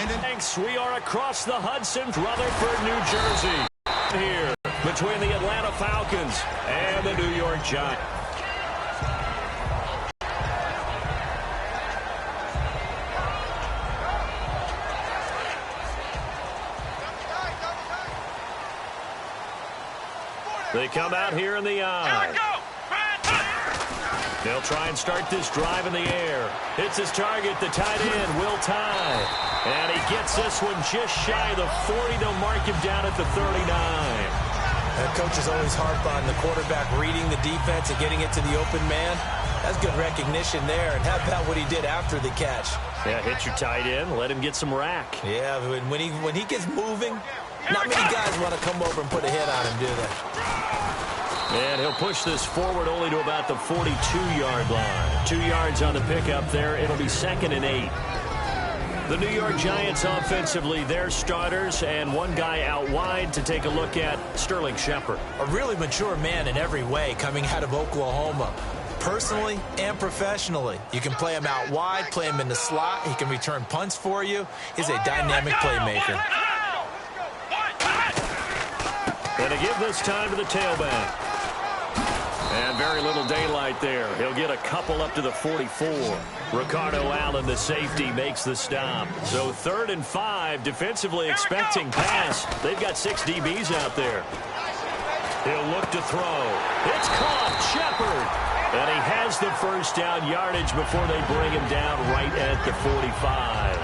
Thanks. We are across the Hudson, Rutherford, New Jersey. Here between the Atlanta Falcons and the New York Giants. They come out here in the eye. They'll try and start this drive in the air. Hits his target, the tight end, Will Tye. And he gets this one just shy of the 40. They'll mark him down at the 39. That coach is always harp on the quarterback reading the defense and getting it to the open man. That's good recognition there. And how about what he did after the catch? Yeah, hit your tight end, let him get some rack. Yeah, when he gets moving, not many guys want to come over and put a hit on him, do they? And he'll push this forward only to about the 42-yard line. 2 yards on the pickup there. It'll be 2nd and 8. The New York Giants offensively, their starters, and one guy out wide to take a look at, Sterling Shepard. A really mature man in every way coming out of Oklahoma. Personally and professionally. You can play him out wide, play him in the slot. He can return punts for you. He's a dynamic playmaker. And to give this time to the tailback. And very little daylight there. He'll get a couple up to the 44. Ricardo Allen, the safety, makes the stop. So 3rd and 5, defensively expecting pass. They've got 6 DBs out there. He'll look to throw. It's caught. Shepard. And he has the first down yardage before they bring him down right at the 45.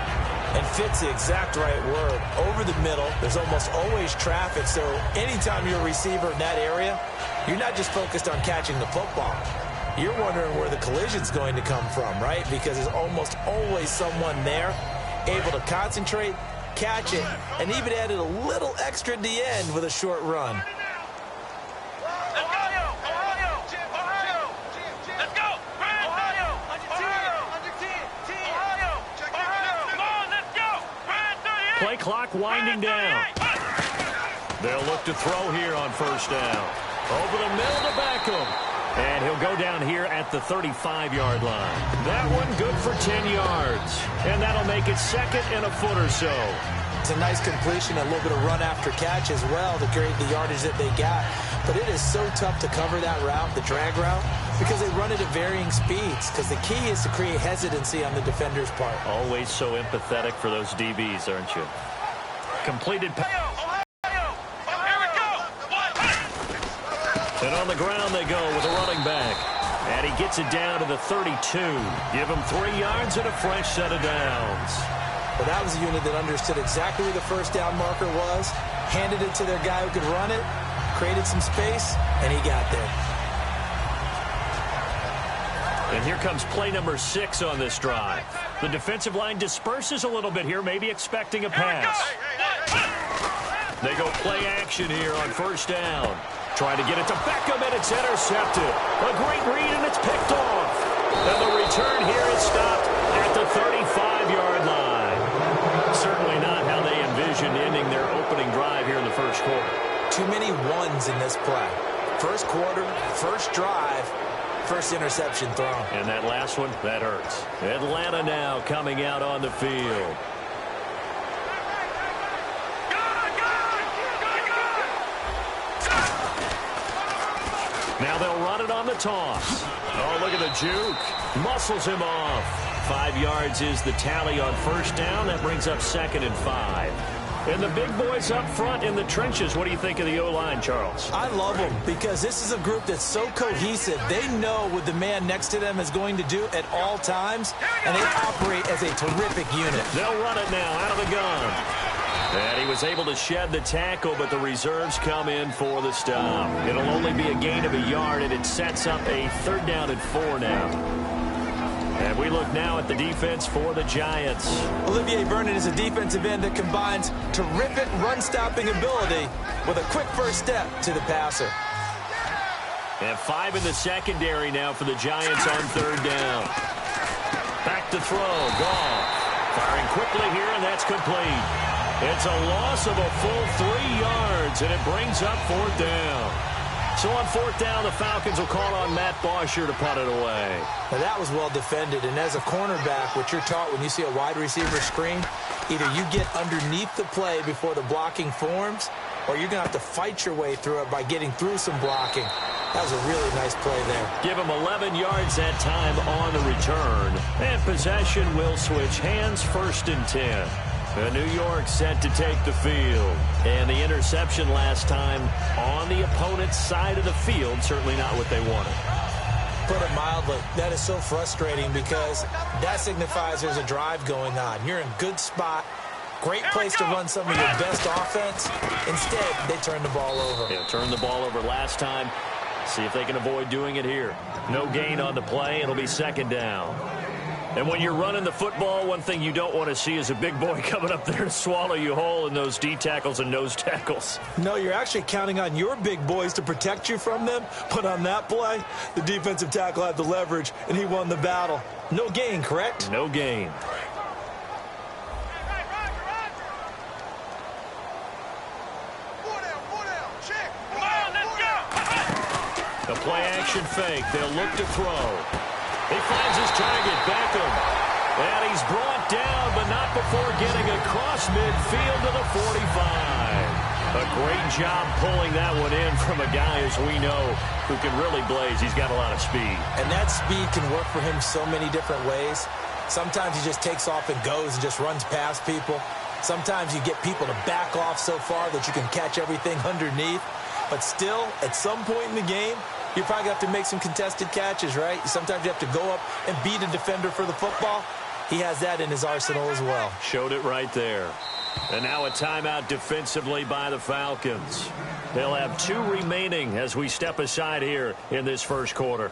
And fits the exact right word. Over the middle, there's almost always traffic, so anytime you're a receiver in that area, you're not just focused on catching the football. You're wondering where the collision's going to come from, right? Because there's almost always someone there able to concentrate, catch it, and even added a little extra at the end with a short run. Play clock winding down. They'll look to throw here on 1st down. Over the middle to Beckham. And he'll go down here at the 35-yard line. That one good for 10 yards. And that'll make it 2nd and a foot or so. It's a nice completion, a little bit of run after catch as well to create the yardage that they got. But it is so tough to cover that route, the drag route, because they run it at varying speeds. Because the key is to create hesitancy on the defender's part. Always so empathetic for those DBs, aren't you? Completed pass. And on the ground they go with a running back. And he gets it down to the 32. Give him 3 yards and a fresh set of downs. Well, that was a unit that understood exactly where the first down marker was, handed it to their guy who could run it, created some space, and he got there. And here comes play number 6 on this drive. The defensive line disperses a little bit here, maybe expecting a pass. They go play action here on 1st down. Trying to get it to Beckham, and it's intercepted. A great read, and it's picked off. And the return here is stopped at the 35-yard line. Certainly not how they envisioned ending their opening drive here in the 1st quarter. Too many ones in this play. 1st quarter, 1st drive, 1st interception thrown. And that last one, that hurts. Atlanta now coming out on the field. Now they'll run it on the toss. Oh, look at the juke. Muscles him off. 5 yards is the tally on 1st down. That brings up 2nd and 5. And the big boys up front in the trenches. What do you think of the O-line, Charles? I love them because this is a group that's so cohesive. They know what the man next to them is going to do at all times, and they operate as a terrific unit. They'll run it now out of the gun. And he was able to shed the tackle, but the reserves come in for the stop. It'll only be a gain of a yard, and it sets up a 3rd down and 4 now. And we look now at the defense for the Giants. Olivier Vernon is a defensive end that combines terrific run-stopping ability with a quick first step to the passer. And 5 in the secondary now for the Giants on 3rd down. Back to throw. Goff firing quickly here, and that's complete. It's a loss of a full 3 yards, and it brings up 4th down. So on fourth down, the Falcons will call on Matt Bosher to punt it away. Now that was well defended, and as a cornerback, what you're taught when you see a wide receiver screen, either you get underneath the play before the blocking forms, or you're going to have to fight your way through it by getting through some blocking. That was a really nice play there. Give him 11 yards that time on the return. And possession will switch hands, 1st and 10. New York set to take the field. And the interception last time on the opponent's side of the field, certainly not what they wanted. Put it mildly, that is so frustrating because that signifies there's a drive going on. You're in a good spot. Great place to run some of your best offense. Instead, they turn the ball over. Yeah, turned the ball over last time. See if they can avoid doing it here. No gain on the play. It'll be 2nd down. And when you're running the football, one thing you don't want to see is a big boy coming up there to swallow you whole in those D tackles and nose tackles. No, you're actually counting on your big boys to protect you from them. But on that play, the defensive tackle had the leverage, and he won the battle. No gain, correct? No gain. The play-action fake. They'll look to throw. He finds his target, Beckham. And he's brought down, but not before getting across midfield to the 45. A great job pulling that one in from a guy, as we know, who can really blaze. He's got a lot of speed. And that speed can work for him so many different ways. Sometimes he just takes off and goes and just runs past people. Sometimes you get people to back off so far that you can catch everything underneath. But still, at some point in the game, you're probably going to have to make some contested catches, right? Sometimes you have to go up and beat a defender for the football. He has that in his arsenal as well. Showed it right there. And now a timeout defensively by the Falcons. They'll have 2 remaining as we step aside here in this first quarter.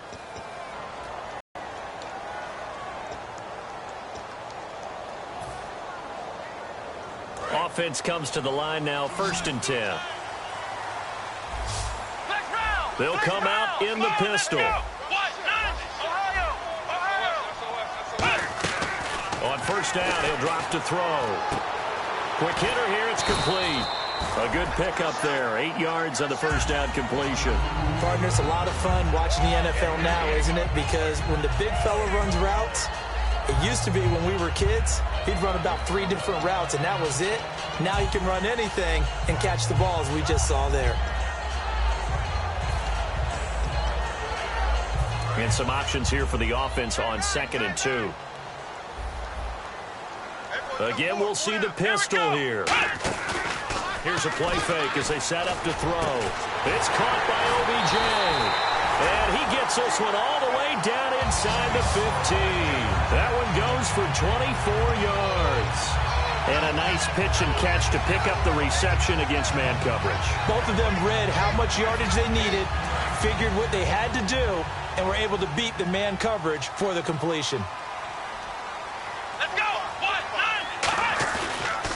Offense comes to the line now, 1st and 10. They'll come out in the pistol. On 1st down, he'll drop to throw. Quick hitter here, it's complete. A good pickup there, 8 yards on the 1st down completion. Partner, it's a lot of fun watching the NFL now, isn't it? Because when the big fella runs routes, it used to be when we were kids, he'd run about 3 different routes, and that was it. Now he can run anything and catch the balls we just saw there. And some options here for the offense on 2nd and 2. Again, we'll see the pistol here. Here's a play fake as they set up to throw. It's caught by OBJ. And he gets this one all the way down inside the 15. That one goes for 24 yards. And a nice pitch and catch to pick up the reception against man coverage. Both of them read how much yardage they needed, figured what they had to do, and were able to beat the man coverage for the completion. Let's go!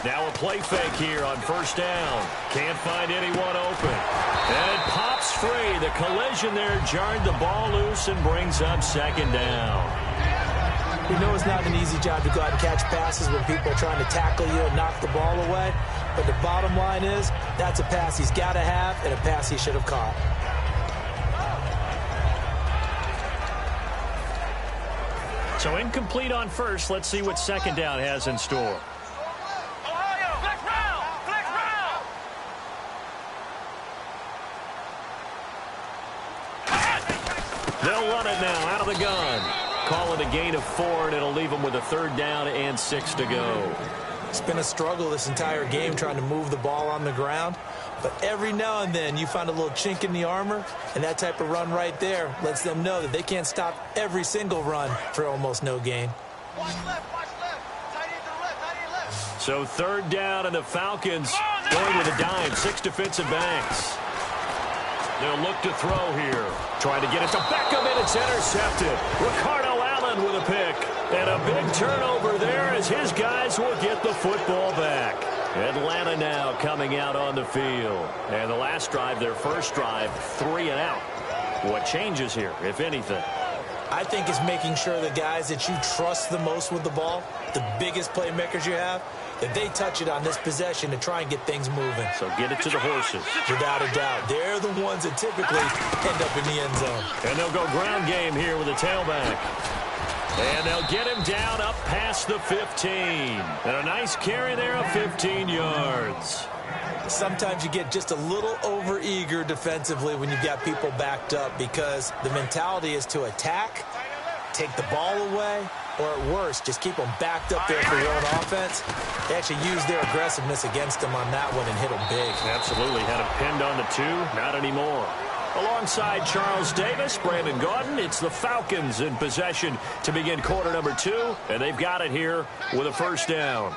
Now a play fake here on 1st down. Can't find anyone open. And it pops free. The collision there jarred the ball loose and brings up 2nd down. We know it's not an easy job to go out and catch passes when people are trying to tackle you and knock the ball away. But the bottom line is, that's a pass he's got to have and a pass he should have caught. So incomplete on 1st. Let's see what 2nd down has in store. They'll run it now out of the gun. Call it a gain of 4, and it'll leave them with a 3rd down and 6 to go. It's been a struggle this entire game trying to move the ball on the ground. But every now and then you find a little chink in the armor, and that type of run right there lets them know that they can't stop every single run for almost no gain. Watch left, tight end to the left, tight end left. So 3rd down, and the Falcons going with a dime. 6 defensive backs. They'll look to throw here. Trying to get it to Beckham, and it's intercepted. Ricardo Allen with a pick. And a big turnover there as his guys will get the football back. Atlanta now coming out on the field. And the last drive, their first drive, 3 and out. What changes here, if anything? I think it's making sure the guys that you trust the most with the ball, the biggest playmakers you have, if they touch it on this possession to try and get things moving. So get it to the horses. Without a doubt. They're the ones that typically end up in the end zone. And they'll go ground game here with a tailback. And they'll get him down up past the 15. And a nice carry there of 15 yards. Sometimes you get just a little over-eager defensively when you've got people backed up because the mentality is to attack, take the ball away, or at worst, just keep them backed up there for your own offense. They actually used their aggressiveness against them on that one and hit them big. Absolutely. Had him pinned on the 2. Not anymore. Alongside Charles Davis, Brandon Gaudin, it's the Falcons in possession to begin quarter number 2, and they've got it here with a first down.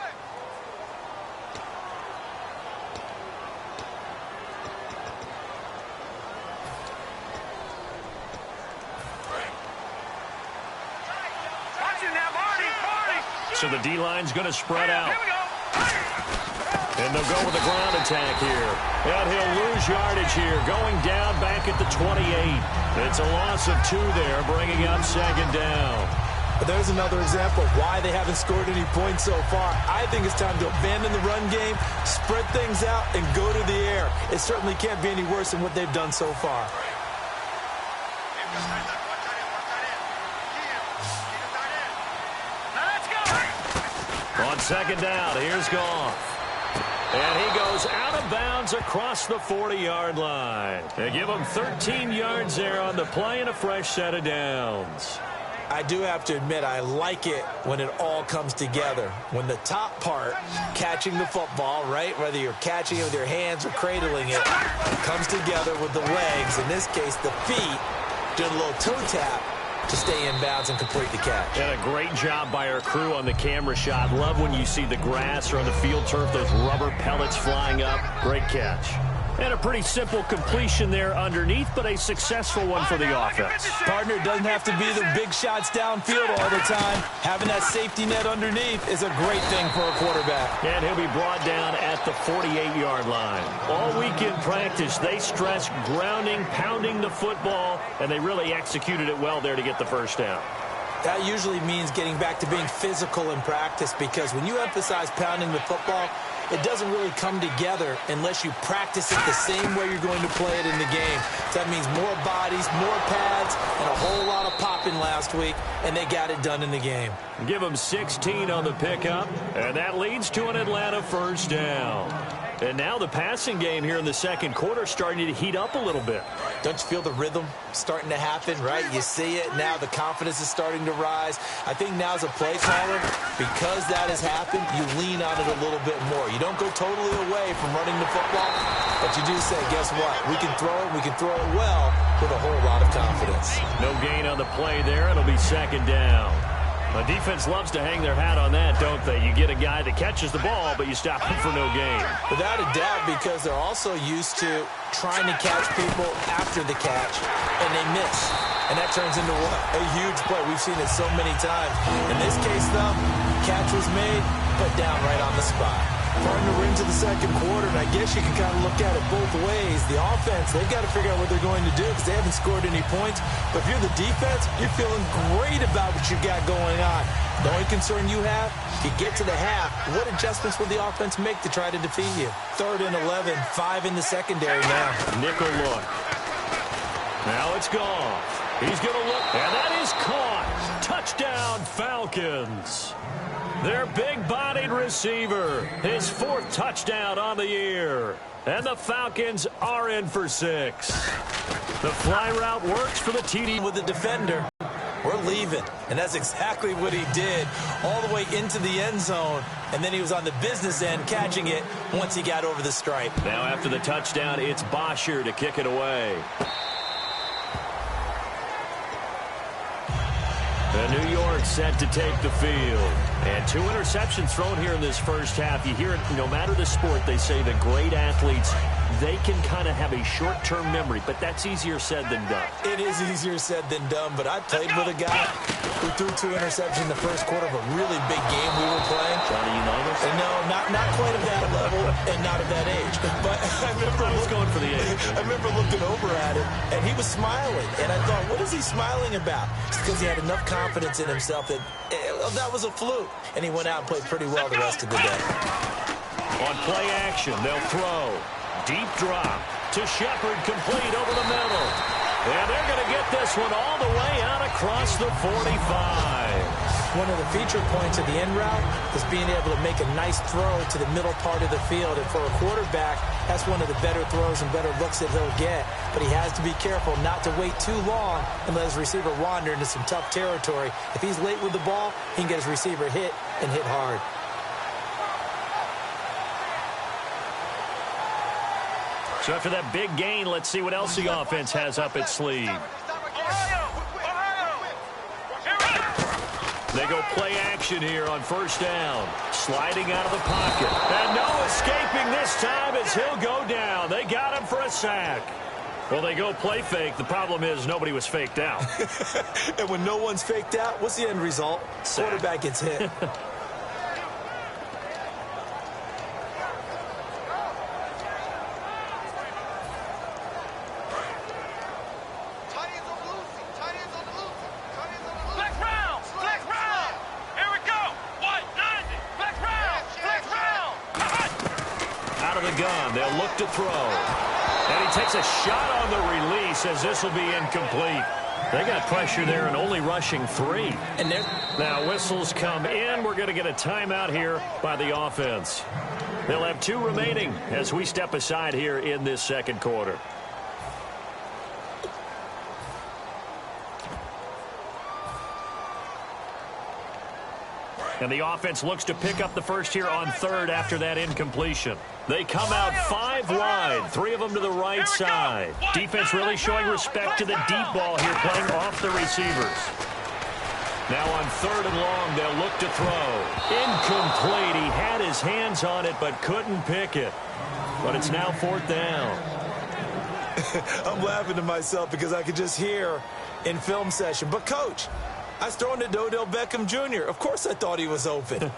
So the D-line's going to spread out. And they'll go with a ground attack here. And he'll lose yardage here, going down back at the 28. It's a loss of 2 there, bringing up second down. But there's another example of why they haven't scored any points so far. I think it's time to abandon the run game, spread things out, and go to the air. It certainly can't be any worse than what they've done so far. On second down, here's Goff. And he goes out of bounds across the 40-yard line. They give him 13 yards there on the play and a fresh set of downs. I do have to admit, I like it when it all comes together. When the top part, catching the football, right, whether you're catching it with your hands or cradling it, comes together with the legs, in this case the feet, doing a little toe tap to stay in bounds and complete the catch. And a great job by our crew on the camera shot. Love when you see the grass or on the field turf, those rubber pellets flying up. Great catch. And a pretty simple completion there underneath, but a successful one for the offense. Partner, doesn't have to be the big shots downfield all the time. Having that safety net underneath is a great thing for a quarterback. And he'll be brought down at the 48-yard line. All week in practice, they stressed grounding, pounding the football, and they really executed it well there to get the first down. That usually means getting back to being physical in practice, because when you emphasize pounding the football, it doesn't really come together unless you practice it the same way you're going to play it in the game. So that means more bodies, more pads, and a whole lot of popping last week, and they got it done in the game. Give them 16 on the pickup, and that leads to an Atlanta first down. And now the passing game here in the second quarter starting to heat up a little bit. Don't you feel the rhythm starting to happen, right? You see it now. The confidence is starting to rise. I think now as a play caller, because that has happened, you lean on it a little bit more. You don't go totally away from running the football, but you do say, guess what? We can throw it. We can throw it well with a whole lot of confidence. No gain on the play there. It'll be second down. The defense loves to hang their hat on that, don't they? You get a guy that catches the ball, but you stop him for no gain. Without a doubt, because they're also used to trying to catch people after the catch, and they miss. And that turns into what? A huge play. We've seen it so many times. In this case, though, catch was made, but down right on the spot. Partner, we're into the second quarter, and I guess you can kind of look at it both ways. The offense, they've got to figure out what they're going to do because they haven't scored any points. But if you're the defense, you're feeling great about what you've got going on. The only concern you have, if you get to the half, what adjustments will the offense make to try to defeat you? 3rd and 11, 5 in the secondary now. Nickel look. Now it's gone. He's going to look, and that is caught. Touchdown, Falcons. Their big-bodied receiver, his 4th touchdown on the year. And the Falcons are in for 6. The fly route works for the TD with the defender. We're leaving. And that's exactly what he did, all the way into the end zone. And then he was on the business end catching it once he got over the stripe. Now after the touchdown, it's Bosher to kick it away. And New York set to take the field. And 2 interceptions thrown here in this first half. You hear it, no matter the sport, they say the great athletes, they can kind of have a short-term memory, but that's easier said than done. It is easier said than done, but I played with a guy who threw 2 interceptions in the first quarter of a really big game we were playing. Johnny Unitas? No, not quite at that level and not at that age. But I was going for the age. I remember looking over at him, and he was smiling. And I thought, what is he smiling about? It's because he had enough confidence in himself that Well, that was a fluke, and he went out and played pretty well the rest of the day. On play action, they'll throw. Deep drop to Shepard, complete over the middle. And they're going to get this one all the way out across the 45. One of the feature points of the end route is being able to make a nice throw to the middle part of the field. And for a quarterback, that's one of the better throws and better looks that he'll get. But he has to be careful not to wait too long and let his receiver wander into some tough territory. If he's late with the ball, he can get his receiver hit and hit hard. So after that big gain, let's see what else the offense has up its sleeve. They go play action here on first down. Sliding out of the pocket. And no escaping this time as he'll go down. They got him for a sack. Well, they go play fake. The problem is nobody was faked out. And when no one's faked out, what's the end result? Sack. Quarterback gets hit. They'll look to throw. And he takes a shot on the release as this will be incomplete. They got pressure there and only rushing 3. And now whistles come in. We're going to get a timeout here by the offense. They'll have 2 remaining as we step aside here in this second quarter. And the offense looks to pick up the first here on third after that incompletion. They come out 5 wide, 3 of them to the right side. Defense really showing respect to the deep ball here, playing off the receivers. Now on 3rd and long, they'll look to throw. Incomplete. He had his hands on it but couldn't pick it. But it's now 4th down. I'm laughing to myself because I could just hear in film session. But, Coach, I was throwing to Odell Beckham Jr. Of course I thought he was open.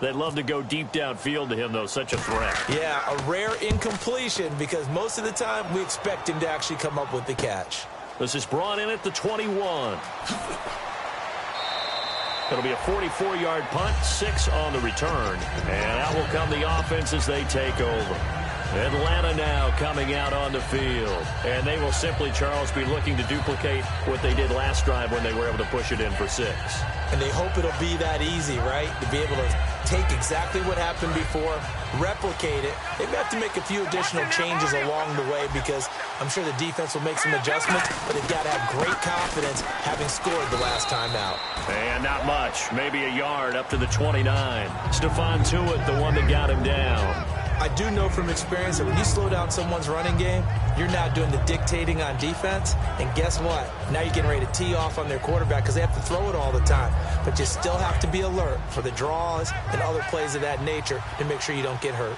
They'd love to go deep downfield to him, though. Such a threat. Yeah, a rare incompletion because most of the time we expect him to actually come up with the catch. This is brought in at the 21. It'll be a 44-yard punt, 6 on the return. And out will come the offense as they take over. Atlanta now coming out on the field. And they will simply, Charles, be looking to duplicate what they did last drive when they were able to push it in for 6. And they hope it'll be that easy, right? To be able to take exactly what happened before, replicate it. They may have to make a few additional changes along the way because I'm sure the defense will make some adjustments, but they've got to have great confidence having scored the last time out. And not much. Maybe a yard up to the 29. Stephon Tuitt, the one that got him down. I do know from experience that when you slow down someone's running game, you're now doing the dictating on defense. And guess what? Now you're getting ready to tee off on their quarterback because they have to throw it all the time. But you still have to be alert for the draws and other plays of that nature to make sure you don't get hurt.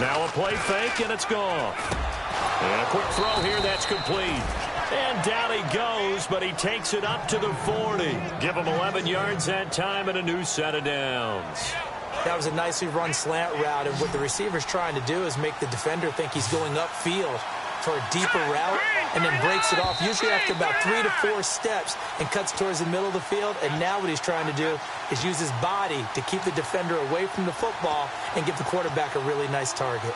Now a play fake, and it's gone. And a quick throw here, that's complete. And down he goes, but he takes it up to the 40. Give him 11 yards that time and a new set of downs. That was a nicely run slant route, and what the receiver's trying to do is make the defender think he's going upfield for a deeper route and then breaks it off, usually after about 3 to 4 steps, and cuts towards the middle of the field. And now what he's trying to do is use his body to keep the defender away from the football and give the quarterback a really nice target.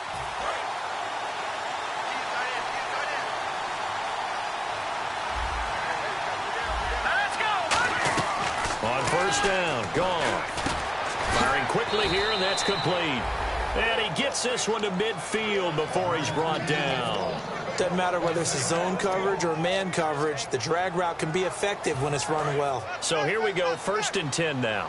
On first down, gone. Firing quickly here, and that's complete. And he gets this one to midfield before he's brought down. Doesn't matter whether it's a zone coverage or man coverage, the drag route can be effective when it's run well. So here we go, 1st and 10 now.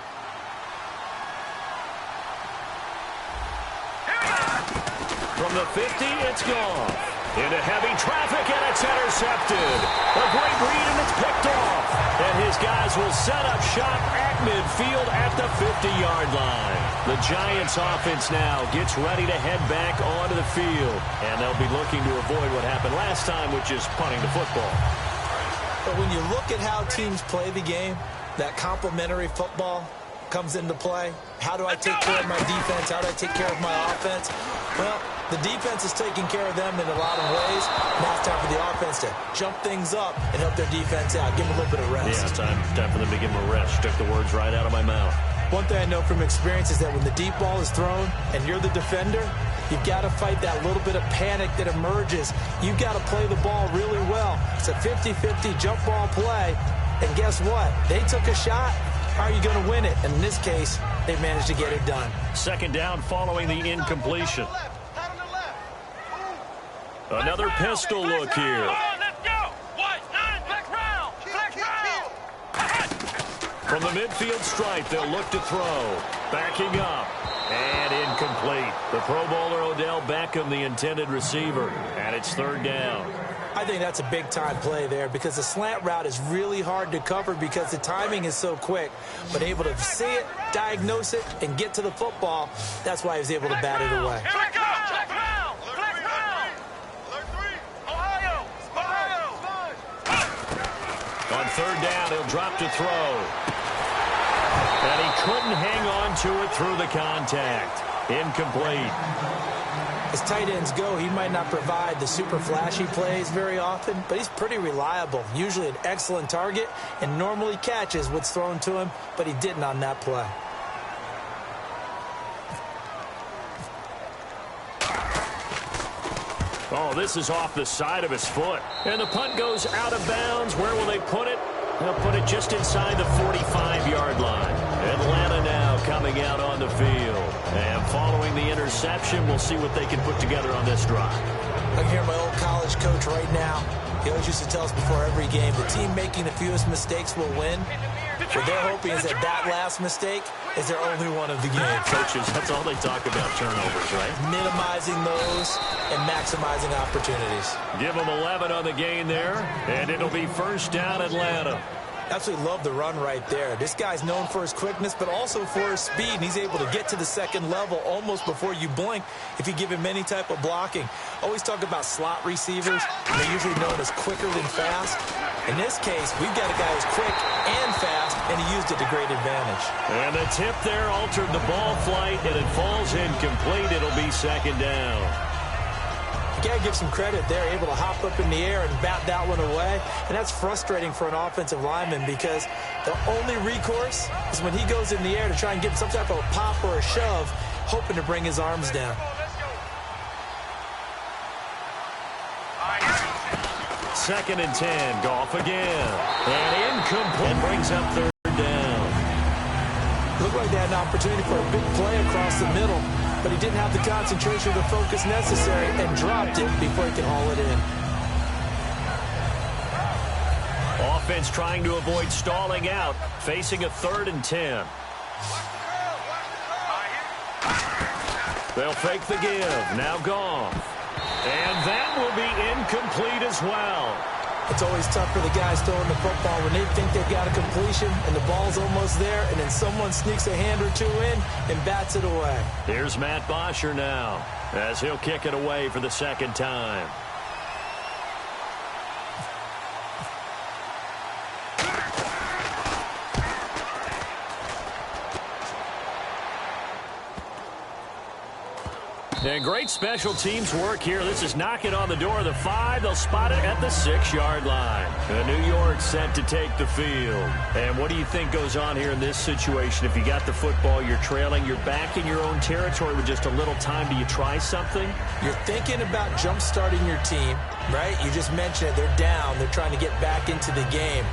From the 50, it's gone. Into heavy traffic, and it's intercepted. A great read, and it's picked off. And his guys will set up shop at midfield at the 50-yard line. The Giants offense now gets ready to head back onto the field. And they'll be looking to avoid what happened last time, which is punting the football. But when you look at how teams play the game, that complementary football comes into play. How do I take care of my defense? How do I take care of my offense? Well, The defense is taking care of them in a lot of ways. Now it's time for the offense to jump things up and help their defense out. Give them a little bit of rest. Yeah, time for them to give them a rest. Took the words right out of my mouth. One thing I know from experience is that when the deep ball is thrown and you're the defender, you've got to fight that little bit of panic that emerges. You've got to play the ball really well. It's a 50-50 jump ball play. And guess what? They took a shot. How are you going to win it? And in this case, they managed to get it done. Second down following the incompletion. Another pistol look here. From the midfield stripe, they'll look to throw. Backing up. And incomplete. The Pro Bowler Odell Beckham, the intended receiver. And it's third down. I think that's a big-time play there because the slant route is really hard to cover because the timing is so quick. But able to see it, diagnose it, and get to the football, that's why he was able to bat it away. On third down, he'll drop to throw. And he couldn't hang on to it through the contact. Incomplete. As tight ends go, he might not provide the super flashy plays very often, but he's pretty reliable. Usually an excellent target and normally catches what's thrown to him, but he didn't on that play. Oh, this is off the side of his foot. And the punt goes out of bounds. Where will they put it? They'll put it just inside the 45-yard line. Atlanta now coming out on the field. And following the interception, we'll see what they can put together on this drive. I can hear my old college coach right now. He always used to tell us before every game, the team making the fewest mistakes will win. What they're hoping is that last mistake is their only one of the game. Coaches, that's all they talk about, turnovers, right? Minimizing those and maximizing opportunities. Give them 11 on the gain there, and it'll be first down Atlanta. Absolutely love the run right there. This guy's known for his quickness, but also for his speed, and he's able to get to the second level almost before you blink if you give him any type of blocking. Always talk about slot receivers. They're usually known as quicker than fast. In this case, we've got a guy who's quick and fast, and he used it to great advantage. And the tip there altered the ball flight, and it falls incomplete. It'll be second down. You got to give some credit there, able to hop up in the air and bat that one away. And that's frustrating for an offensive lineman because the only recourse is when he goes in the air to try and get some type of a pop or a shove, hoping to bring his arms down. Second and 10, Goff again. And incomplete, brings up third down. Looked like they had an opportunity for a big play across the middle, but he didn't have the concentration or the focus necessary and dropped it before he could haul it in. Offense trying to avoid stalling out, facing a third and 10. They'll fake the give. Now Goff. And that will be incomplete as well. It's always tough for the guys throwing the football when they think they've got a completion and the ball's almost there, and then someone sneaks a hand or two in and bats it away. Here's Matt Bosher now as he'll kick it away for the second time. And great special teams work here. This is knocking on the door of the 5. They'll spot it at the 6-yard line. New York set to take the field. And what do you think goes on here in this situation? If you got the football, you're trailing, you're back in your own territory with just a little time. Do you try something? You're thinking about jump-starting your team, right? You just mentioned it. They're down. They're trying to get back into the game.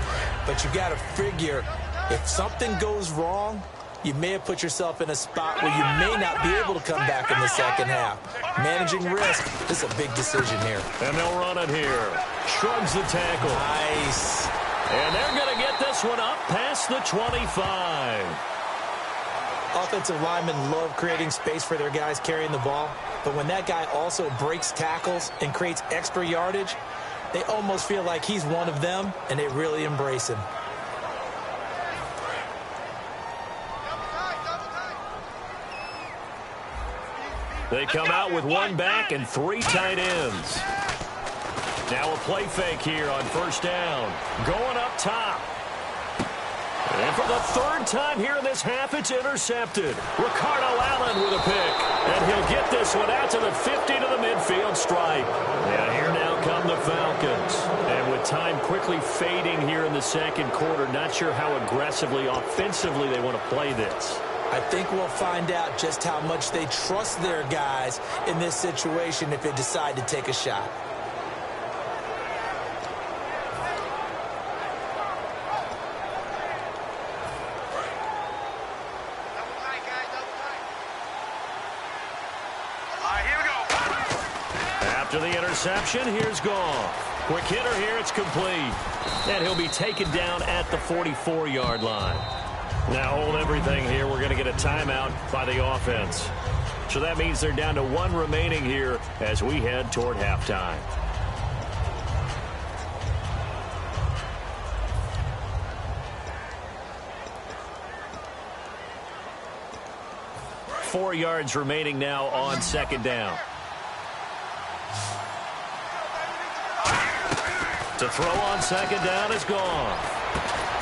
But you got to figure if something goes wrong, you may have put yourself in a spot where you may not be able to come back in the second half. Managing risk, this is a big decision here. And they'll run it here. Shrugs the tackle. Nice. And they're going to get this one up past the 25. Offensive linemen love creating space for their guys carrying the ball. But when that guy also breaks tackles and creates extra yardage, they almost feel like he's one of them, and they really embrace him. They come out with one back and 3 tight ends. Now a play fake here on first down. Going up top. And for For the third time here in this half, it's intercepted. Ricardo Allen with a pick. And he'll get this one out to the 50 to the midfield stripe. And here now come the Falcons. And with time quickly fading here in the second quarter, not sure how aggressively, offensively they want to play this. I think we'll find out just how much they trust their guys in this situation if they decide to take a shot. After the interception, here's Goff. Quick hitter here, it's complete. And he'll be taken down at the 44-yard line. Now hold everything here. We're going to get a timeout by the offense. So that means they're down to one remaining here as we head toward halftime. Four yards remaining now on second down. To throw on second down is gone.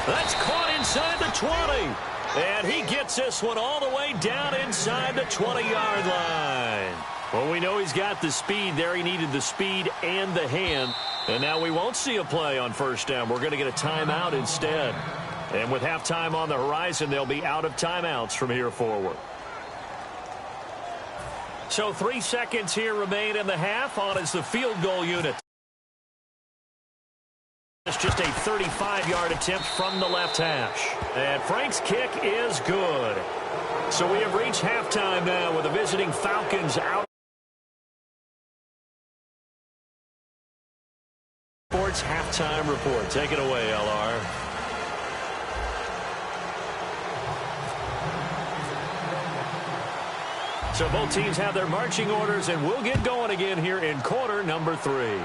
That's caught inside the 20. And he gets this one all the way down inside the 20-yard line. Well, we know he's got the speed there. He needed the speed and the hand. And now we won't see a play on first down. We're going to get a timeout instead. And with halftime on the horizon, they'll be out of timeouts from here forward. So 3 seconds here remain in the half. On is the field goal unit. It's just a 35-yard attempt from the left hash. And Frank's kick is good. So we have reached halftime now with the visiting Falcons out. Sports halftime report. Take it away, LR. So both teams have their marching orders, and we'll get going again here in quarter number 3.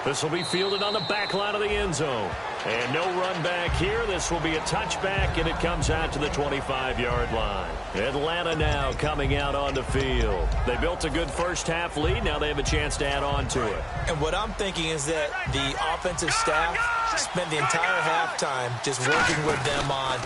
This will be fielded on the back line of the end zone. And no run back here. This will be a touchback, and it comes out to the 25-yard line. Atlanta now coming out on the field. They built a good first-half lead. Now they have a chance to add on to it. And what I'm thinking is that the offensive staff spent the entire halftime just working with them on,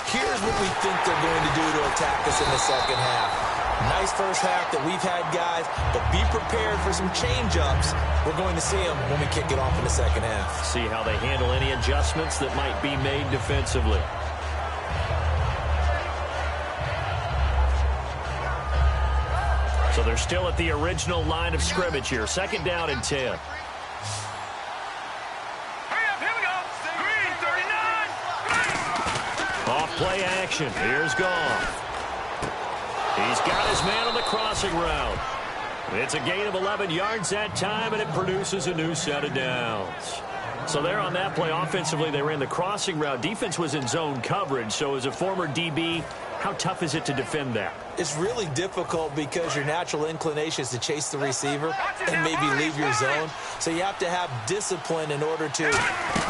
here's what we think they're going to do to attack us in the second half. Nice first half that we've had, guys, but be prepared for some change-ups. We're going to see them when we kick it off in the second half. See how they handle any adjustments that might be made defensively. So they're still at the original line of scrimmage here. Second down and 10. Hurry up, here we go. Green, 39. Off play action. Here's Goff. He's got his man on the crossing route. It's a gain of 11 yards that time, and it produces a new set of downs. So there on that play, offensively, they ran the crossing route. Defense was in zone coverage, so as a former DB, how tough is it to defend that? It's really difficult because your natural inclination is to chase the receiver and maybe leave your zone. So you have to have discipline in order to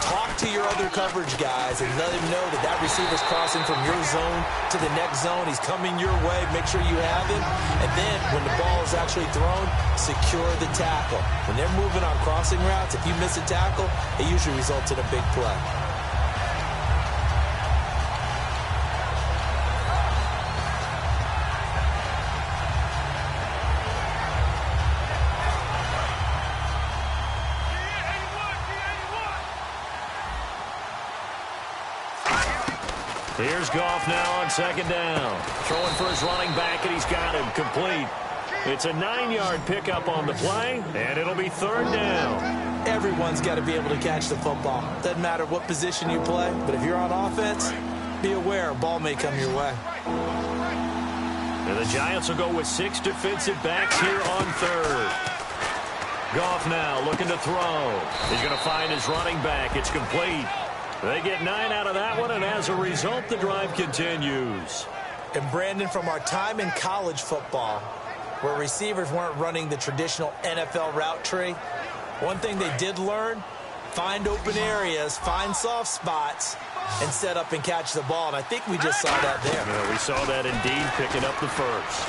talk to your other coverage guys and let them know that that receiver's crossing from your zone to the next zone. He's coming your way. Make sure you have him. And then when the ball is actually thrown, secure the tackle. When they're moving on crossing routes, if you miss a tackle, it usually results in a big play. Here's Goff now on second down. Throwing for his running back, and he's got him complete. It's a 9-yard pickup on the play, and it'll be third down. Everyone's got to be able to catch the football. Doesn't matter what position you play, but if you're on offense, be aware a ball may come your way. And the Giants will go with 6 defensive backs here on third. Goff now looking to throw. He's going to find his running back. It's complete. They get 9 out of that one, and as a result, the drive continues. And Brandon, from our time in college football, where receivers weren't running the traditional NFL route tree, one thing they did learn, find open areas, find soft spots, and set up and catch the ball. And I think we just saw that there. Yeah, we saw that indeed, picking up the first.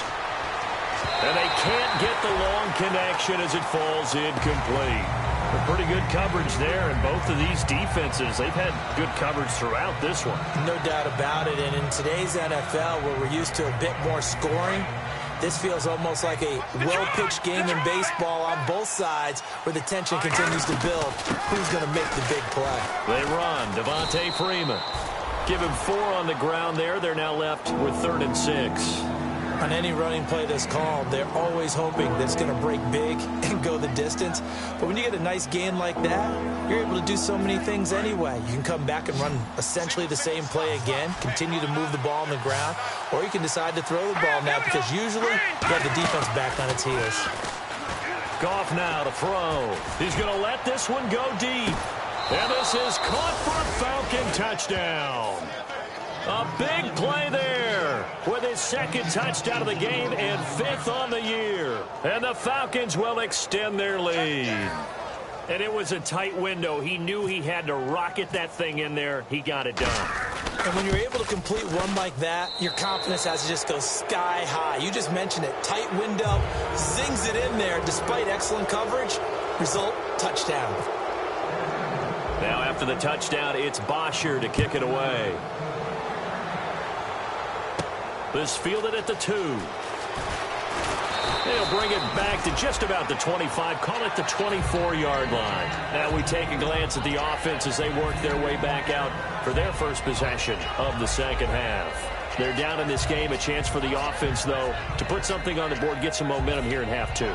And they can't get the long connection as it falls incomplete. Pretty good coverage there, and both of these defenses, they've had good coverage throughout this one. No doubt about it, and in today's NFL, where we're used to a bit more scoring, this feels almost like a well-pitched game in baseball on both sides where the tension continues to build. Who's going to make the big play? They run. Devontae Freeman. Give him 4 on the ground there. They're now left with 3rd and 6. On any running play that's called, they're always hoping that it's going to break big and go the distance. But when you get a nice gain like that, you're able to do so many things anyway. You can come back and run essentially the same play again, continue to move the ball on the ground, or you can decide to throw the ball now because usually you have the defense back on its heels. Goff now to throw. He's going to let this one go deep. And this is caught for a Falcon touchdown. A big play there with his 2nd touchdown of the game and 5th on the year. And the Falcons will extend their lead. And it was a tight window. He knew he had to rocket that thing in there. He got it done. And when you're able to complete one like that, your confidence has to just go sky high. You just mentioned it. Tight window, zings it in there despite excellent coverage. Result, touchdown. Now after the touchdown, it's Bosher to kick it away. This fielded at the 2. They'll bring it back to just about the 25, call it the 24-yard line. Now we take a glance at the offense as they work their way back out for their first possession of the second half. They're down in this game, a chance for the offense, though, to put something on the board, get some momentum here in half 2.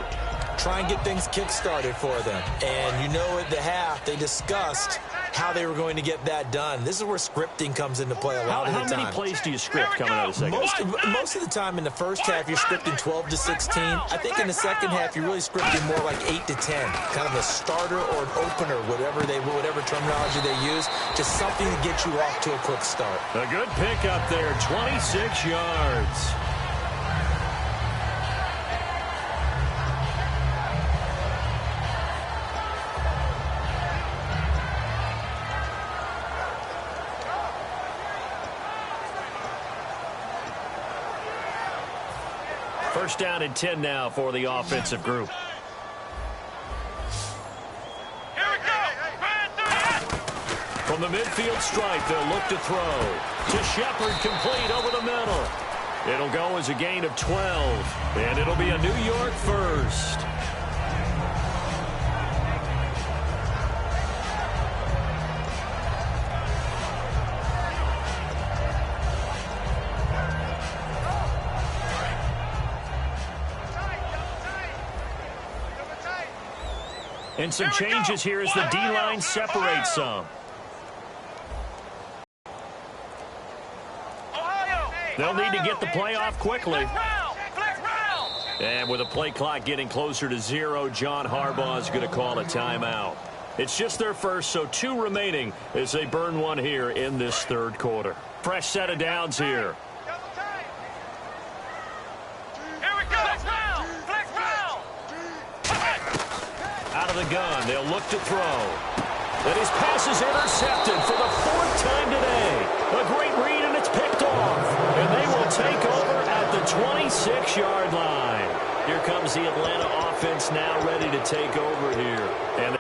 Try and get things kick-started for them. And you know at the half, they discussed how they were going to get that done. This is where scripting comes into play a lot of the time. How many plays do you script coming out of the second half? Most of the time in the first half, you're scripting 12 to 16. I think in the second half, you're really scripting more like 8 to 10. Kind of a starter or an opener, whatever terminology they use. Just something to get you off to a quick start. A good pickup there, 26 yards. First down and 10 now for the offensive group. Here we go. From the midfield stripe, they'll look to throw. To Shepard, complete over the middle. It'll go as a gain of 12, and it'll be a New York first. And some changes here as the D-line separates some. They'll need to get the play off quickly. And with the play clock getting closer to 0, John Harbaugh is going to call a timeout. It's just their first, so 2 remaining as they burn one here in this third quarter. Fresh set of downs here. Out of the gun, they'll look to throw. And his pass is intercepted for the 4th time today. A great read, and it's picked off. And they will take over at the 26-yard line. Here comes the Atlanta offense now ready to take over here. And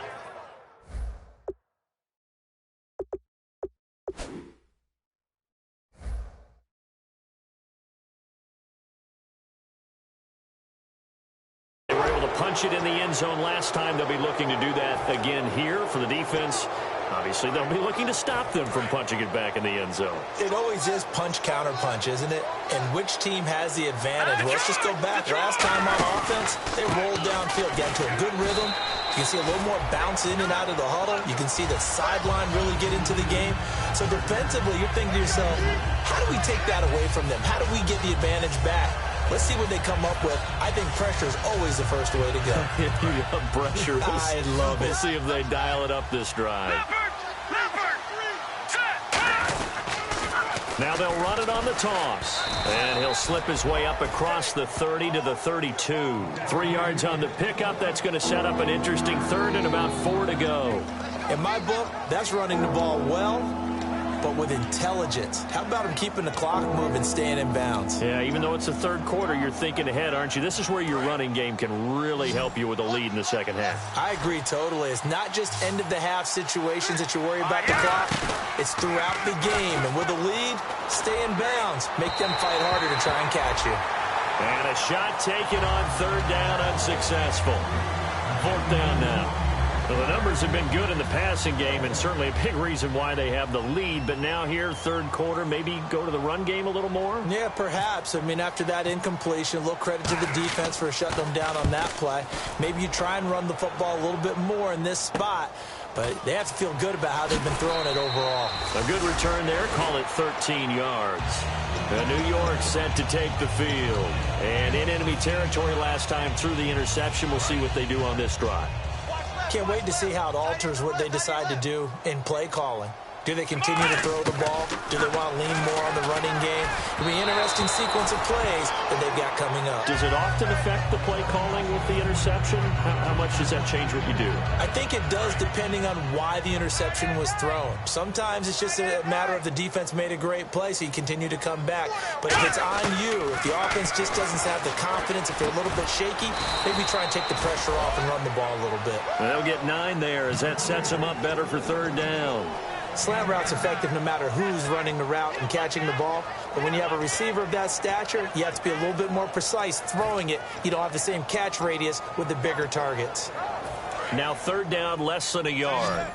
punch it in the end zone last time. They'll be looking to do that again here for the defense. Obviously, they'll be looking to stop them from punching it back in the end zone. It always is punch, counter punch, isn't it? And which team has the advantage? Well, let's just go back. Last time on offense, they rolled downfield, got into a good rhythm. You can see a little more bounce in and out of the huddle. You can see the sideline really get into the game. So defensively, you're thinking to yourself, how do we take that away from them? How do we get the advantage back? Let's see what they come up with. I think pressure is always the first way to go. Pressure. I love it. We'll see if they dial it up this drive. Now they'll run it on the toss. And he'll slip his way up across the 30 to the 32. 3 yards on the pickup. That's going to set up an interesting third and about 4 to go. In my book, that's running the ball well but with intelligence. How about him keeping the clock moving, staying in bounds? Yeah, even though it's the third quarter, you're thinking ahead, aren't you? This is where your running game can really help you with a lead in the second half. I agree totally. It's not just end-of-the-half situations that you worry about the clock. It's throughout the game. And with a lead, stay in bounds. Make them fight harder to try and catch you. And a shot taken on third down, unsuccessful. Fourth down now. Well, the numbers have been good in the passing game, and certainly a big reason why they have the lead. But now here, third quarter, maybe go to the run game a little more? Yeah, perhaps. I mean, after that incompletion, a little credit to the defense for shutting them down on that play. Maybe you try and run the football a little bit more in this spot. But they have to feel good about how they've been throwing it overall. A good return there. Call it 13 yards. New York set to take the field. And in enemy territory last time through the interception. We'll see what they do on this drive. Can't wait to see how it alters what they decide to do in play calling. Do they continue to throw the ball? Do they want to lean more on the running game? It'll be an interesting sequence of plays that they've got coming up. Does it often affect the play calling with the interception? How much does that change what you do? I think it does depending on why the interception was thrown. Sometimes it's just a matter of the defense made a great play, so you continue to come back. But if it's on you, if the offense just doesn't have the confidence, if they're a little bit shaky, maybe try and take the pressure off and run the ball a little bit. They'll get 9 there as that sets them up better for third down. Slant route's effective no matter who's running the route and catching the ball. But when you have a receiver of that stature, you have to be a little bit more precise throwing it. You don't have the same catch radius with the bigger targets. Now third down, less than a yard.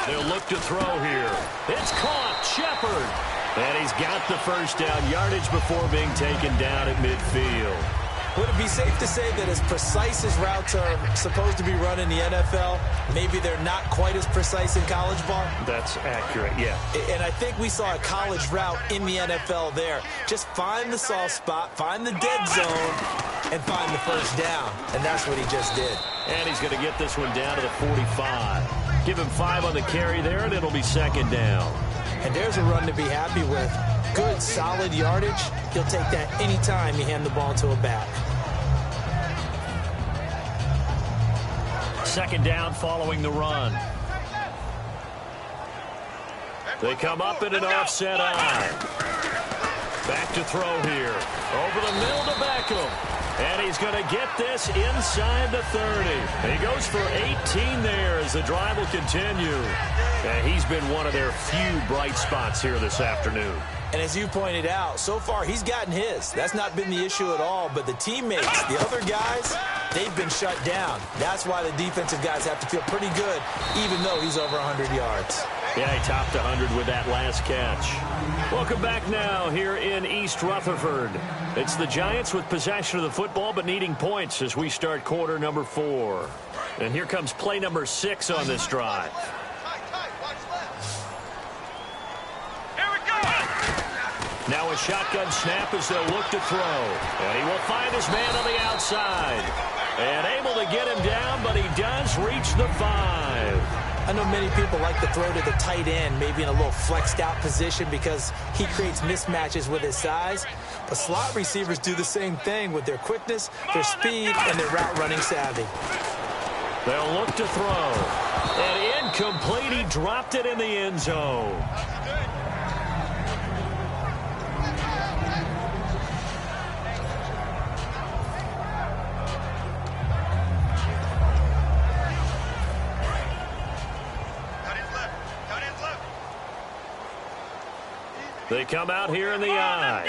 They'll look to throw here. It's caught. Shepard. And he's got the first down yardage before being taken down at midfield. Would it be safe to say that as precise as routes are supposed to be run in the NFL, maybe they're not quite as precise in college ball? That's accurate, yeah. And I think we saw a college route in the NFL there. Just find the soft spot, find the dead zone, and find the first down. And that's what he just did. And he's going to get this one down to the 45. Give him 5 on the carry there, and it'll be second down. And there's a run to be happy with. Good, solid yardage. He'll take that anytime you hand the ball to a back. Second down following the run. They come up in an offset eye. Back to throw here. Over the middle to Beckham. And he's going to get this inside the 30. He goes for 18 there as the drive will continue. And he's been one of their few bright spots here this afternoon. And as you pointed out, so far he's gotten his. That's not been the issue at all. But the teammates, the other guys, they've been shut down. That's why the defensive guys have to feel pretty good, even though he's over 100 yards. Yeah, he topped 100 with that last catch. Welcome back now here in East Rutherford. It's the Giants with possession of the football but needing points as we start quarter number 4. And here comes play number 6 on this drive. Now a shotgun snap as they'll look to throw. And he will find his man on the outside. And able to get him down, but he does reach the 5. I know many people like to throw to the tight end, maybe in a little flexed out position because he creates mismatches with his size. But slot receivers do the same thing with their quickness, their speed, and their route running savvy. They'll look to throw. And incomplete. He dropped it in the end zone. They come out here in the eye.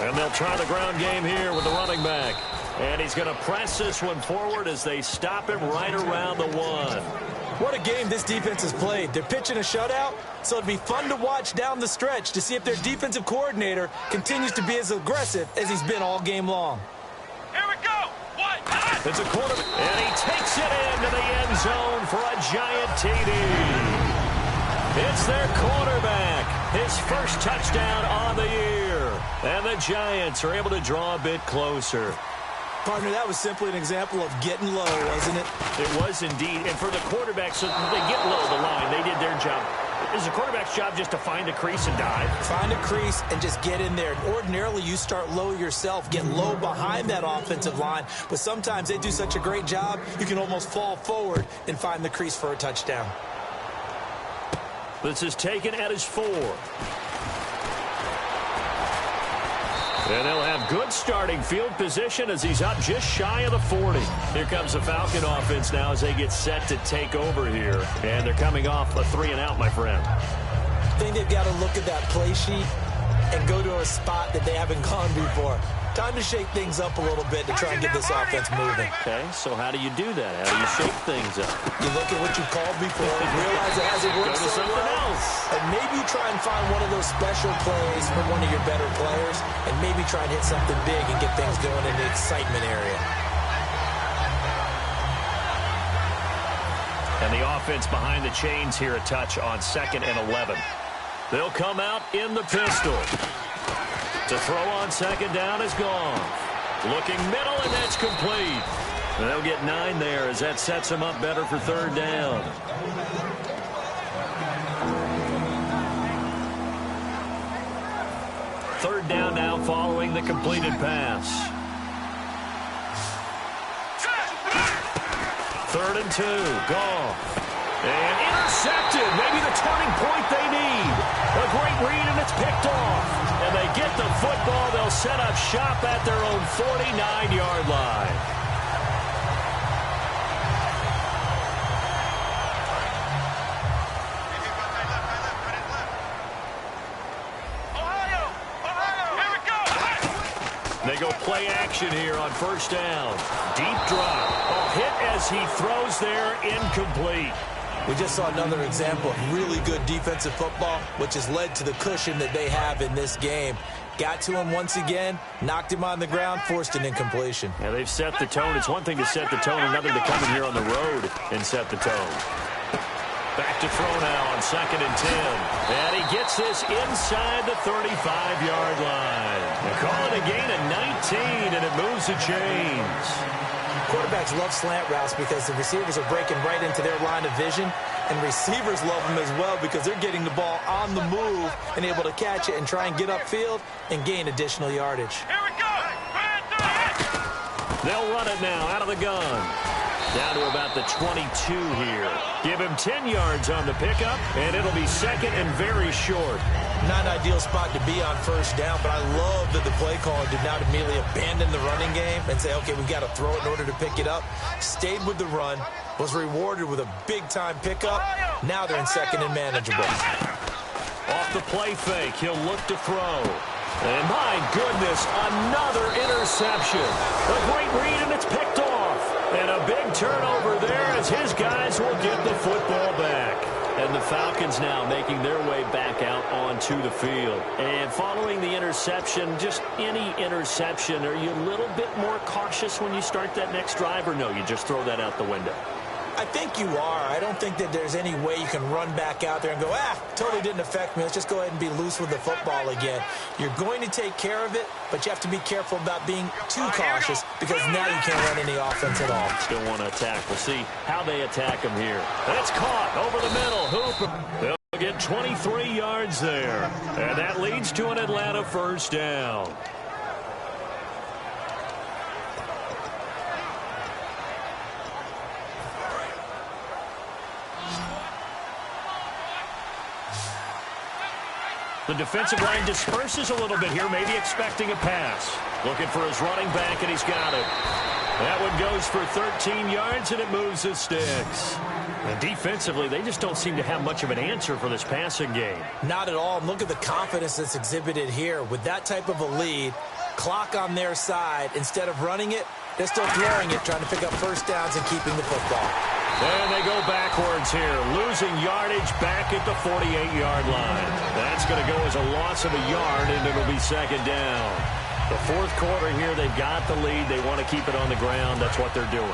And they'll try the ground game here with the running back. And he's going to press this one forward as they stop him right around the 1. What a game this defense has played. They're pitching a shutout, so it'd be fun to watch down the stretch to see if their defensive coordinator continues to be as aggressive as he's been all game long. Here we go. It's a quarterback. And he takes it into the end zone for a giant TD. It's their quarterback. His first touchdown on the year. And the Giants are able to draw a bit closer. Partner, that was simply an example of getting low, wasn't it? It was indeed. And for the quarterbacks, so they get low the line. They did their job. is the quarterback's job just to find a crease and dive? Find a crease and just get in there. Ordinarily, you start low yourself, get low behind that offensive line, but sometimes they do such a great job, you can almost fall forward and find the crease for a touchdown. This is taken at his 4. And they'll have good starting field position as he's up just shy of the 40. Here comes the Falcon offense now as they get set to take over here. And they're coming off a 3-and-out, my friend. I think they've got to look at that play sheet and go to a spot that they haven't gone before. Time to shake things up a little bit to try and get this offense moving. Okay, so how do you do that? How do you shake things up? You look at what you called before, realize it hasn't worked Go to so something well, else. and maybe you try and find one of those special plays from one of your better players, and maybe try and hit something big and get things going in the excitement area. And the offense behind the chains here a touch on 2nd and 11. They'll come out in the pistol. To throw on 2nd down is gone. Looking middle, and that's complete. And they'll get 9 there as that sets them up better for 3rd down. Third down now following the completed pass. 3rd and 2. Goff. And intercepted. Maybe the turning point they need. A great read, and it's picked off. And they get the football. They'll set up shop at their own 49-yard line. They go play action here on 1st down. Deep drop. A hit as he throws there, incomplete. We just saw another example of really good defensive football, which has led to the cushion that they have in this game. Got to him once again, knocked him on the ground, forced an incompletion. Yeah, they've set the tone. It's one thing to set the tone, another to come in here on the road and set the tone. Back to throw now on 2nd and 10. And he gets this inside the 35-yard line. They call it a gain of 19, and it moves the chains. Quarterbacks love slant routes because the receivers are breaking right into their line of vision, and receivers love them as well because they're getting the ball on the move and able to catch it and try and get upfield and gain additional yardage. Here we go. They'll run it now out of the gun. Down to about the 22 here. Give him 10 yards on the pickup, and it'll be 2nd and very short. Not an ideal spot to be on 1st down, but I love that the play caller did not immediately abandon the running game and say, okay, we've got to throw it in order to pick it up. Stayed with the run, was rewarded with a big-time pickup. Now they're in 2nd and manageable. Off the play fake, he'll look to throw. And my goodness, another interception. A great read, and it's picked off. And a big turnover there as his guys will get the football back. And the Falcons now making their way back out onto the field. And following the interception, just any interception, are you a little bit more cautious when you start that next drive, or no, you just throw that out the window? I think you are. I don't think that there's any way you can run back out there and go, totally didn't affect me. Let's just go ahead and be loose with the football again. You're going to take care of it, but you have to be careful about being too cautious because now you can't run any offense at all. Still want to attack. We'll see how they attack him here. That's caught over the middle. Hooper. They'll get 23 yards there. And that leads to an Atlanta 1st down. The defensive line disperses a little bit here, maybe expecting a pass. Looking for his running back, and he's got it. That one goes for 13 yards, and it moves the sticks. And defensively, they just don't seem to have much of an answer for this passing game. Not at all. Look at the confidence that's exhibited here. With that type of a lead, clock on their side, instead of running it, they're still throwing it, trying to pick up 1st downs and keeping the football. And they go backwards here, losing yardage back at the 48-yard line. That's going to go as a loss of a yard, and it'll be 2nd down. The 4th quarter here, they've got the lead. They want to keep it on the ground. That's what they're doing.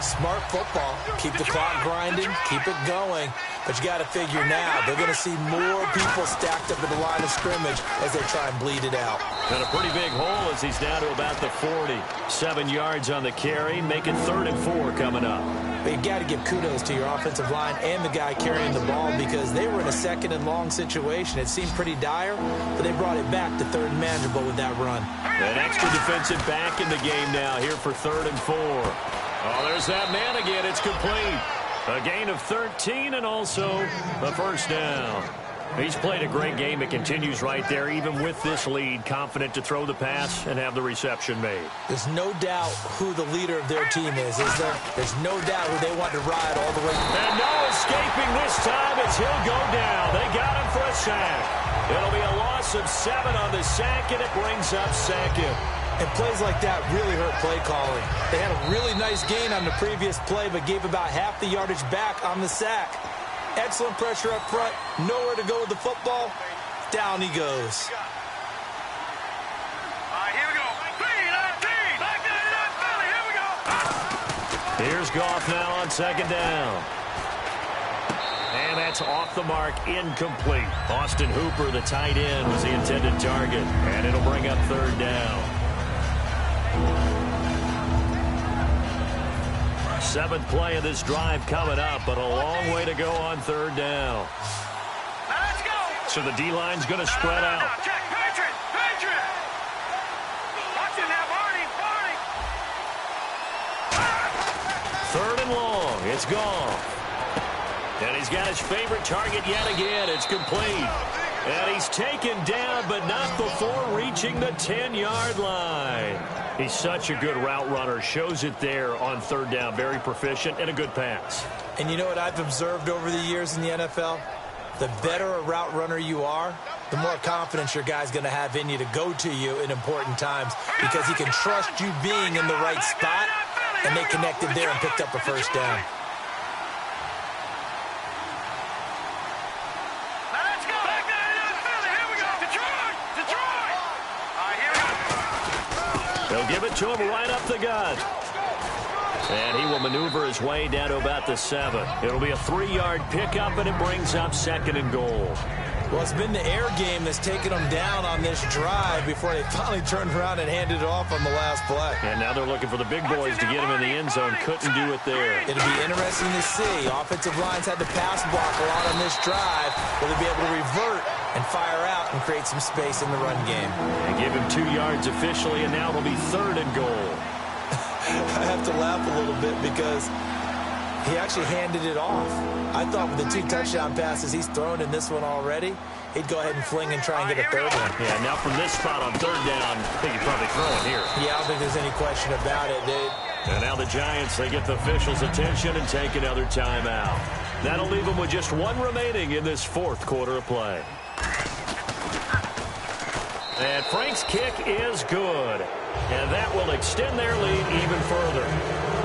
Smart football. Keep the clock grinding, keep it going. But you got to figure now, they're going to see more people stacked up at the line of scrimmage as they try and bleed it out. Got a pretty big hole as he's down to about the 40. 7 yards on the carry, make it 3rd and 4 coming up. But you got to give kudos to your offensive line and the guy carrying the ball because they were in a second and long situation. It seemed pretty dire, but they brought it back to third and manageable with that run. An extra defensive back in the game now here for 3rd and 4. Oh, there's that man again. It's complete. A gain of 13 and also a first down. He's played a great game. It continues right there, even with this lead, confident to throw the pass and have the reception made. There's no doubt who the leader of their team is there? There's no doubt who they want to ride all the way. And no escaping this time as he'll go down. They got him for a sack. It'll be a loss of 7 on the sack, and it brings up 2nd. And plays like that really hurt play calling. They had a really nice gain on the previous play, but gave about half the yardage back on the sack. Excellent pressure up front. Nowhere to go with the football. Down he goes. All right, here we go. 3-19. Back to the Philly. Here we go. Here's Goff now on 2nd down. And that's off the mark, incomplete. Austin Hooper, the tight end, was the intended target. And it'll bring up 3rd down. 7th play of this drive coming up, but a long way to go on 3rd down. Let's go. So the D-line's going to spread out. Check. Patriot. Patriot. Watch it now, Barney. Barney. 3rd and long. It's gone. And he's got his favorite target yet again. It's complete. And he's taken down, but not before reaching the 10-yard line. He's such a good route runner. Shows it there on 3rd down. Very proficient and a good pass. And you know what I've observed over the years in the NFL? The better a route runner you are, the more confidence your guy's going to have in you to go to you in important times because he can trust you being in the right spot, and they connected there and picked up a first down. Let's go. Back to the Philly. Here we go. Detroit. Detroit. All right, here we go. They'll give it to him right up the gut. And he will maneuver his way down to about the 7. It'll be a 3-yard pickup, and it brings up 2nd and goal. Well, it's been the air game that's taken them down on this drive before they finally turned around and handed it off on the last play. And now they're looking for the big boys to get him in the end zone. Couldn't do it there. It'll be interesting to see. Offensive lines had to pass block a lot on this drive. Will they be able to revert and fire out and create some space in the run game? They give him 2 yards officially, and now it'll be 3rd and goal. I have to laugh a little bit because he actually handed it off. I thought with the 2 touchdown passes he's thrown in this one already, he'd go ahead and fling and try and get a 3rd one. Yeah, now from this spot on 3rd down, I think he'd probably throw it here. Yeah, I don't think there's any question about it, dude. And now the Giants, they get the officials' attention and take another timeout. That'll leave them with just 1 remaining in this 4th quarter of play. And Frank's kick is good. And that will extend their lead even further.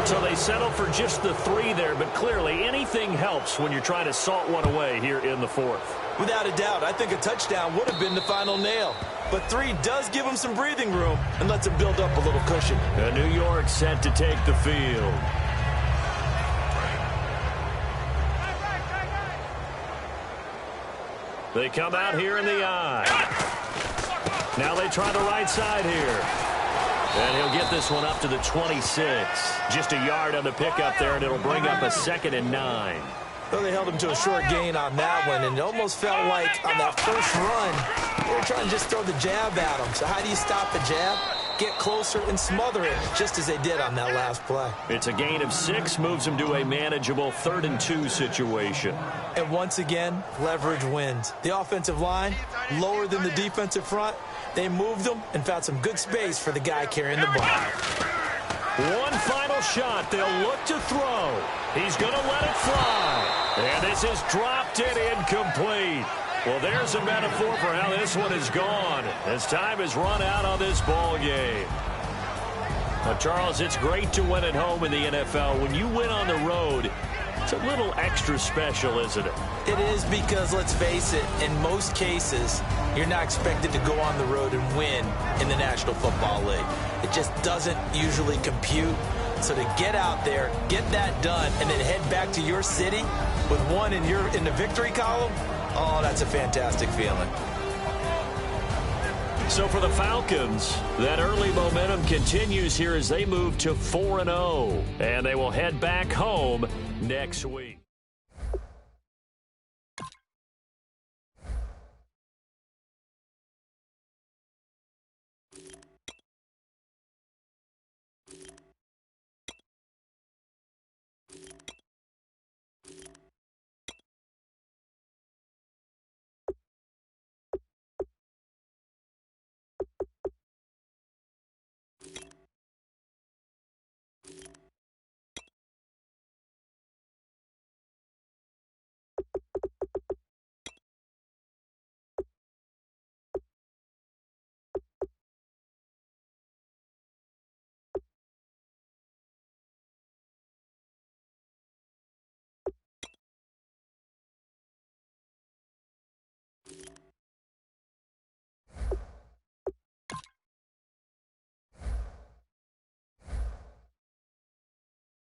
So they settle for just the 3 there, but clearly anything helps when you're trying to salt one away here in the 4th. Without a doubt, I think a touchdown would have been the final nail. But 3 does give them some breathing room and lets them build up a little cushion. And New York set to take the field. They come out here in the I. Now they try the right side here. And he'll get this one up to the 26. Just a yard on the pickup there, and it'll bring up a 2nd and 9. Well, they held him to a short gain on that one, and it almost felt like on that first run, they were trying to just throw the jab at him. So how do you stop the jab? Get closer and smother it, just as they did on that last play. It's a gain of 6, moves him to a manageable 3rd and 2 situation. And once again, leverage wins. The offensive line, lower than the defensive front, they moved them and found some good space for the guy carrying the ball. One final shot. They'll look to throw. He's going to let it fly. And this is dropped and incomplete. Well, there's a metaphor for how this one is gone as time has run out on this ball game. Well, Charles, it's great to win at home in the NFL. When you win on the road, it's a little extra special, isn't it? It is because, let's face it, in most cases, you're not expected to go on the road and win in the National Football League. It just doesn't usually compute. So to get out there, get that done, and then head back to your city with 1 in the victory column, oh, that's a fantastic feeling. So for the Falcons, that early momentum continues here as they move to 4-0. And they will head back home next week.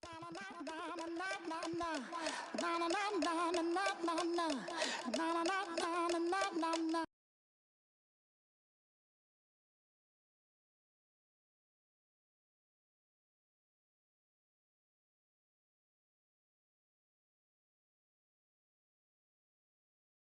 Na na na na na na na na na na na na na